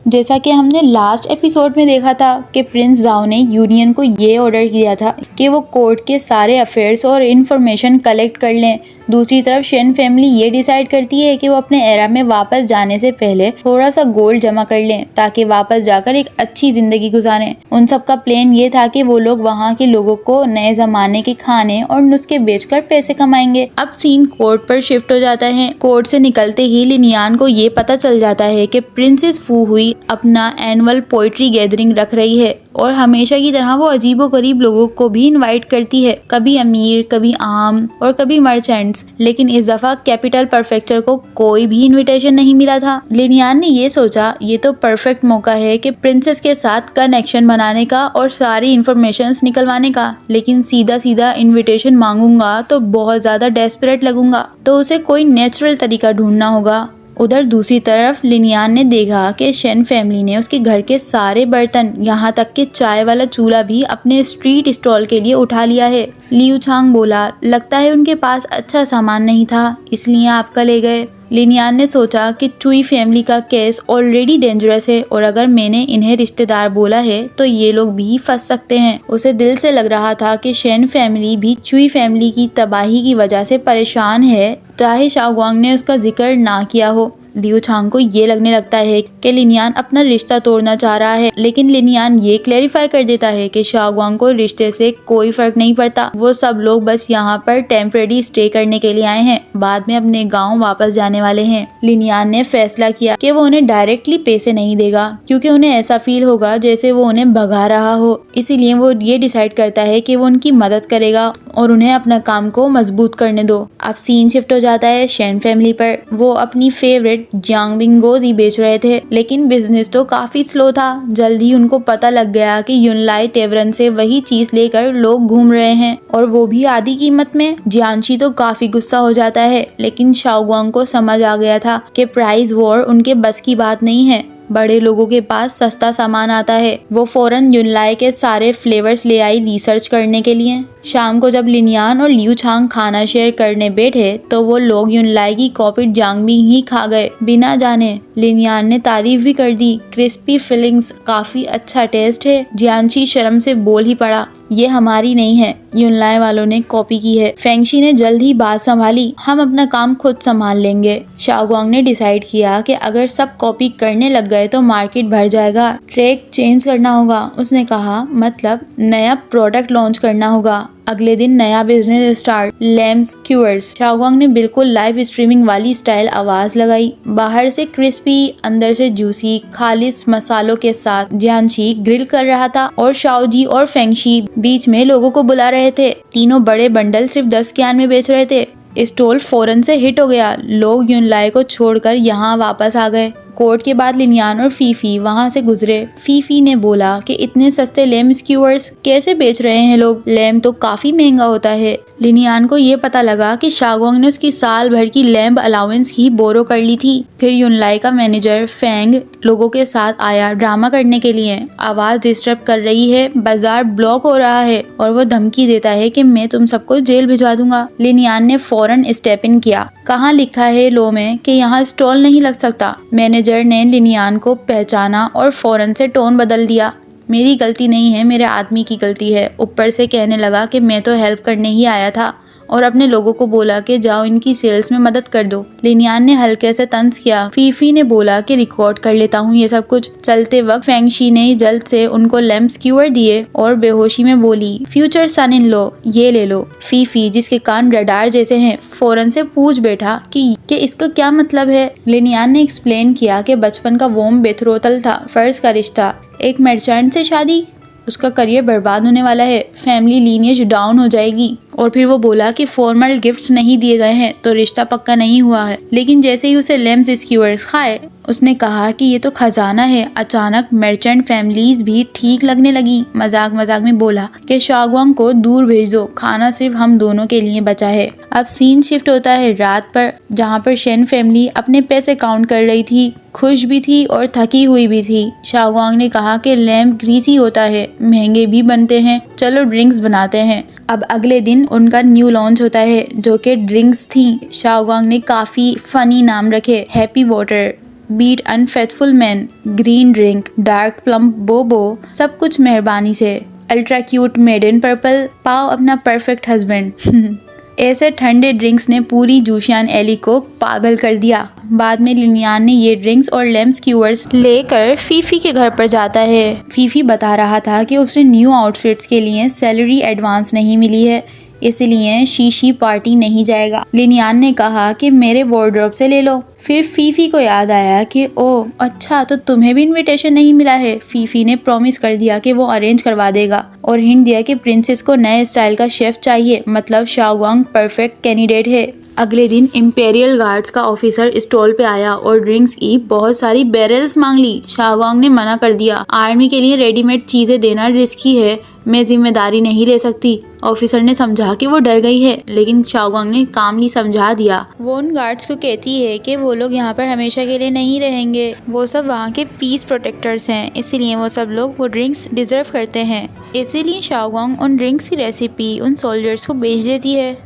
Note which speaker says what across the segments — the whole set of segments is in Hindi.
Speaker 1: जैसा कि हमने लास्ट एपिसोड में देखा था कि प्रिंस जाओ ने यूनियन को ये ऑर्डर किया था कि वो कोर्ट के सारे अफेयर्स और इन्फॉर्मेशन कलेक्ट कर लें। दूसरी तरफ शेन फैमिली ये डिसाइड करती है कि वो अपने एरा में वापस जाने से पहले थोड़ा सा गोल्ड जमा कर लें ताकि वापस जाकर एक अच्छी जिंदगी गुजारें। उन सबका प्लान ये था कि वो लोग वहाँ के लोगों को नए जमाने के खाने और नुस्खे बेचकर पैसे कमाएंगे। अब सीन कोर्ट पर शिफ्ट हो जाता है। कोर्ट से निकलते ही लिनियान को ये पता चल जाता है कि प्रिंसेस फू हुई अपना एनुअल पोइट्री गैदरिंग रख रही है और हमेशा की तरह वो अजीबोगरीब लोगों को भी इनवाइट करती है, कभी अमीर, कभी आम और कभी मर्चेंट्स। लेकिन इस दफा कैपिटल परफेक्चर को कोई भी इनविटेशन नहीं मिला था। लिनियान ने ये सोचा ये तो परफेक्ट मौका है कि प्रिंसेस के साथ कनेक्शन बनाने का और सारी इन्फॉर्मेशंस निकलवाने का, लेकिन सीधा सीधा इनविटेशन मांगूंगा तो बहुत ज्यादा डेस्परेट लगूंगा, तो उसे कोई नेचुरल तरीका ढूंढना होगा। उधर दूसरी तरफ लिनियान ने देखा कि शेन फैमिली ने उसके घर के सारे बर्तन, यहाँ तक कि चाय वाला चूल्हा भी अपने स्ट्रीट स्टॉल के लिए उठा लिया है। लियू छांग बोला, लगता है उनके पास अच्छा सामान नहीं था इसलिए आपका ले गए। लिनियान ने सोचा कि चुई फैमिली का केस ऑलरेडी डेंजरस है और अगर मैंने इन्हें रिश्तेदार बोला है तो ये लोग भी फंस सकते हैं। उसे दिल से लग रहा था कि शेन फैमिली भी चुई फैमिली की तबाही की वजह से परेशान है, चाहे शाओगुआंग ने उसका जिक्र ना किया हो। लियू छांग को ये लगने लगता है कि लिनियान अपना रिश्ता तोड़ना चाह रहा है, लेकिन लिनियान ये क्लैरिफाई कर देता है कि शाओगुआंग को रिश्ते से कोई फर्क नहीं पड़ता। वो सब लोग बस यहाँ पर टेम्परेरी स्टे करने के लिए आए हैं, बाद में अपने गांव वापस जाने वाले हैं। लिनियान ने फैसला किया कि वो उन्हें डायरेक्टली पैसे नहीं देगा क्योंकि उन्हें ऐसा फील होगा जैसे वो उन्हें भगा रहा हो। इसीलिए वो ये डिसाइड करता है कि वो उनकी मदद करेगा और उन्हें अपना काम को मजबूत करने दो। अब सीन शिफ्ट हो जाता है शेन फैमिली पर। वो अपनी फेवरेट जियांगबिंगोज ही बेच रहे थे, लेकिन बिजनेस तो काफी स्लो था। जल्द ही उनको पता लग गया कि युनलाई तेवरन से वही चीज लेकर लोग घूम रहे हैं और वो भी आधी कीमत में। जियांशी तो काफी गुस्सा हो जाता है, लेकिन शाओगुआंग को समझ आ गया था कि प्राइस वॉर उनके बस की बात नहीं है। बड़े लोगों के पास सस्ता सामान आता है। वो फौरन युनलाई के सारे फ्लेवर्स ले आई रिसर्च करने के लिए। शाम को जब लिनियान और लियू छांग खाना शेयर करने बैठे तो वो लोग युनलाई की कॉपीड जांगबिंग ही खा गए बिना जाने। लिनियान ने तारीफ भी कर दी, क्रिस्पी फिलिंग्स, काफी अच्छा टेस्ट है। जियांशी शर्म से बोल ही पड़ा, ये हमारी नहीं है, युनलाई वालों ने कॉपी की है। फेंगशी ने जल्द ही बात संभाली, हम अपना काम खुद संभाल लेंगे। शाओगुआंग ने डिसाइड किया कि अगर सब कॉपी करने लग गए तो मार्केट भर जाएगा, ट्रैक चेंज करना होगा। उसने कहा, मतलब नया प्रोडक्ट लॉन्च करना होगा। अगले दिन नया बिजनेस स्टार्ट, लैम्ब स्क्यूअर्स। शाओगुआंग ने बिल्कुल लाइव स्ट्रीमिंग वाली स्टाइल आवाज लगाई। बाहर से क्रिस्पी, अंदर से जूसी, खालिस मसालों के साथ जियांशी ग्रिल कर रहा था और शाओजी और फेंगशी बीच में लोगों को बुला रहे थे। तीनों बड़े बंडल सिर्फ 10 के आन में बेच रहे थे। स्टॉल फौरन से हिट हो गया। लोग युनलाई को छोड़कर यहाँ वापस आ गए। कोर्ट के बाद लिनियान और फीफी वहाँ से गुजरे। फीफी ने बोला कि इतने सस्ते लैम्ब स्क्यूअर्स कैसे बेच रहे हैं लोग, लैम्ब तो काफी महंगा होता है। लिनियान को ये पता लगा कि शाओगुआंग ने उसकी साल भर की लैम्ब अलाउंस ही बोरो कर ली थी। फिर युनलाई का मैनेजर फेंग लोगों के साथ आया ड्रामा करने के लिए। आवाज डिस्टर्ब कर रही है, बाजार ब्लॉक हो रहा है और वो धमकी देता है कि मैं तुम सबको जेल भिजवा दूंगा। लिनियान ने फौरन स्टेप इन किया, कहाँ लिखा है लॉ में कि यहाँ स्टॉल नहीं लग सकता। मैनेजर ने लिनियान को पहचाना और फौरन से टोन बदल दिया, मेरी गलती नहीं है, मेरे आदमी की गलती है। ऊपर से कहने लगा कि मैं तो हेल्प करने ही आया था और अपने लोगों को बोला कि जाओ इनकी सेल्स में मदद कर दो। लिनियान ने हल्के से तंज किया। फीफी ने बोला कि रिकॉर्ड कर लेता हूँ ये सब कुछ। चलते वक्त फेंगशी ने जल्द से उनको लैम्ब स्क्यूअर दिए और बेहोशी में बोली, फ्यूचर सन इन लो, ये ले लो। फीफी, जिसके कान रडार जैसे हैं, फौरन से पूछ बैठा कि इसका क्या मतलब है। लिनियान ने एक्सप्लेन किया कि बचपन का वोम बेथरोतल था, फर्ज का रिश्ता, एक मर्चेंट से शादी, उसका करियर बर्बाद होने वाला है, फैमिली लीनियज डाउन हो जाएगी। और फिर वो बोला कि फॉर्मल गिफ्ट्स नहीं दिए गए हैं तो रिश्ता पक्का नहीं हुआ है। लेकिन जैसे ही उसे लैम्ब स्क्यूअर्स खाए, उसने कहा कि ये तो खजाना है। अचानक मर्चेंट फैमिलीज भी ठीक लगने लगी। मजाक मजाक में बोला कि शाओगुआंग को दूर भेज दो, खाना सिर्फ हम दोनों के लिए बचा है। अब सीन शिफ्ट होता है रात पर, जहाँ पर शेन फैमिली अपने पैसे काउंट कर रही थी, खुश भी थी और थकी हुई भी थी। शाओगुआंग ने कहा कि लैम्ब ग्रीसी होता है, महंगे भी बनते हैं, चलो ड्रिंक्स बनाते हैं। अब अगले दिन उनका न्यू लॉन्च होता है जो कि ड्रिंक्स थी। शाओगुआंग ने काफी फनी नाम रखे, happy water, beat unfaithful man, green drink, dark plum bobo, सब कुछ मेहरबानी से। Ultra cute made in purple, पाओ अपना परफेक्ट हस्बैंड। ऐसे ठंडे ड्रिंक्स ने पूरी जूशियान एली को पागल कर दिया। बाद में लिनियान ने ये ड्रिंक्स और लेम स्क्यूअर्स लेकर फीफी के घर पर जाता है। फीफी बता रहा था कि उसने न्यू आउटफिट्स के लिए सैलरी एडवांस नहीं मिली है, इसलिए शीशी पार्टी नहीं जाएगा। लिनियान ने कहा कि मेरे वार्डरोब से ले लो। फिर फीफी को याद आया कि ओह अच्छा, तो तुम्हें भी इनविटेशन नहीं मिला है। फीफी ने प्रॉमिस कर दिया कि वो अरेंज करवा देगा और हिंट दिया कि प्रिंसेस को नए स्टाइल का शेफ चाहिए, मतलब शाओगोंग परफेक्ट कैंडिडेट है। अगले दिन इंपेरियल गार्ड्स का ऑफिसर स्टॉल पे आया और ड्रिंक्स की बहुत सारी बैरल्स मांग ली। शाओगोंग ने मना कर दिया, आर्मी के लिए रेडीमेड चीजें देना रिस्की है, मैं जिम्मेदारी नहीं ले सकती। ऑफिसर ने समझा कि वो डर गई है, लेकिन शाओगोंग ने कामली समझा दिया। वो उन गार्ड्स को कहती है कि वो लोग यहाँ पर हमेशा के लिए नहीं रहेंगे, वो सब वहाँ के पीस प्रोटेक्टर्स हैं, इसीलिए वो सब लोग वो ड्रिंक्स डिजर्व करते हैं। इसीलिए शाओगोंग उन ड्रिंक्स की रेसिपी उन सोल्जर्स को बेच देती है।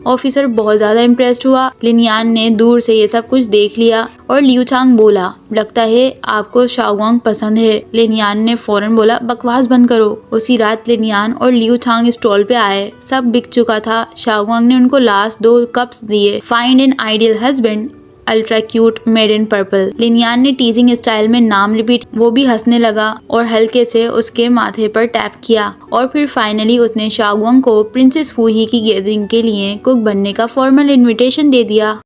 Speaker 1: ऑफिसर बहुत ज़्यादा इम्प्रेस्ड हुआ। लिनियान ने दूर से ये सब कुछ देख लिया और लियू चांग बोला, लगता है आपको शाओगोंग पसंद है। लिनियान ने फौरन बोला, बकवास बंद करो। उसी रात लिनियान और लियू चांग स्टॉल पे आए। सब बिक चुका था। शाओगोंग ने उनको लास्ट 2 कप्स दिए। Find an ideal husband, ultra cute made in purple. Linian ने टीजिंग स्टाइल में नाम रिपीट, वो भी हंसने लगा और हल्के से उसके माथे पर टैप किया। और फिर फाइनली उसने शाओगोंग को प्रिंसेस फूही की गैदरिंग के लिए कुक बनने का फॉर्मल इनविटेशन दे दिया।